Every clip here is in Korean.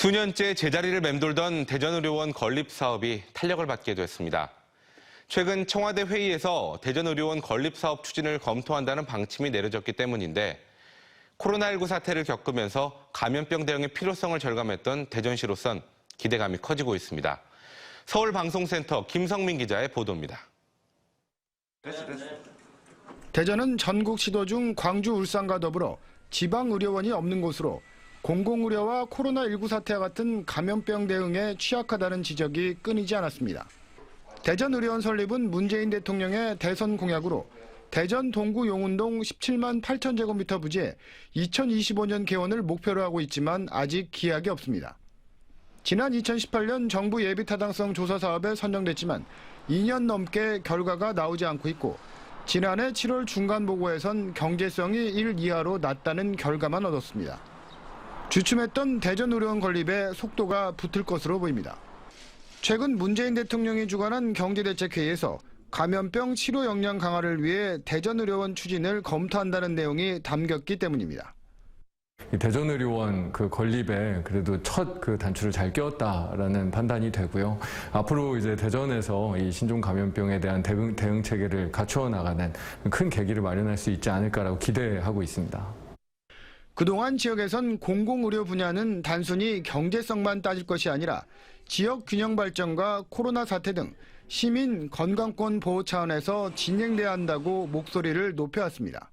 수년째 제자리를 맴돌던 대전의료원 건립 사업이 탄력을 받게 됐습니다. 최근 청와대 회의에서 대전의료원 건립 사업 추진을 검토한다는 방침이 내려졌기 때문인데 코로나19 사태를 겪으면서 감염병 대응의 필요성을 절감했던 대전시로선 기대감이 커지고 있습니다. 서울방송센터 김성민 기자의 보도입니다. 대전은 전국 시도 중 광주, 울산과 더불어 지방의료원이 없는 곳으로 공공의료와 코로나19 사태와 같은 감염병 대응에 취약하다는 지적이 끊이지 않았습니다. 대전의료원 설립은 문재인 대통령의 대선 공약으로 대전 동구 용운동 17만 8천 제곱미터 부지에 2025년 개원을 목표로 하고 있지만 아직 기약이 없습니다. 지난 2018년 정부 예비타당성 조사 사업에 선정됐지만 2년 넘게 결과가 나오지 않고 있고 지난해 7월 중간 보고에선 경제성이 1 이하로 낮다는 결과만 얻었습니다. 주춤했던 대전의료원 건립에 속도가 붙을 것으로 보입니다. 최근 문재인 대통령이 주관한 경제대책회의에서 감염병 치료 역량 강화를 위해 대전의료원 추진을 검토한다는 내용이 담겼기 때문입니다. 대전의료원 건립에 그래도 첫 단추를 잘 끼웠다라는 판단이 되고요. 앞으로 이제 대전에서 이 신종 감염병에 대한 대응 체계를 갖추어 나가는 큰 계기를 마련할 수 있지 않을까라고 기대하고 있습니다. 그동안 지역에선 공공의료 분야는 단순히 경제성만 따질 것이 아니라 지역 균형 발전과 코로나 사태 등 시민 건강권 보호 차원에서 진행돼야 한다고 목소리를 높여왔습니다.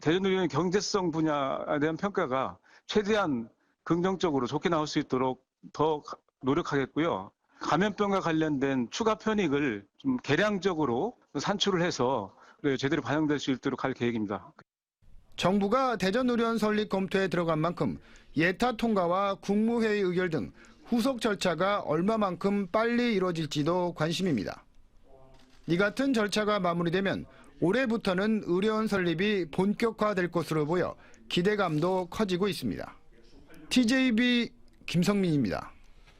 대전의료원 경제성 분야에 대한 평가가 최대한 긍정적으로 좋게 나올 수 있도록 더 노력하겠고요. 감염병과 관련된 추가 편익을 좀 계량적으로 산출을 해서 제대로 반영될 수 있도록 할 계획입니다. 정부가 대전의료원 설립 검토에 들어간 만큼 예타 통과와 국무회의 의결 등 후속 절차가 얼마만큼 빨리 이뤄질지도 관심입니다. 이 같은 절차가 마무리되면 올해부터는 의료원 설립이 본격화될 것으로 보여 기대감도 커지고 있습니다. TJB 김성민입니다.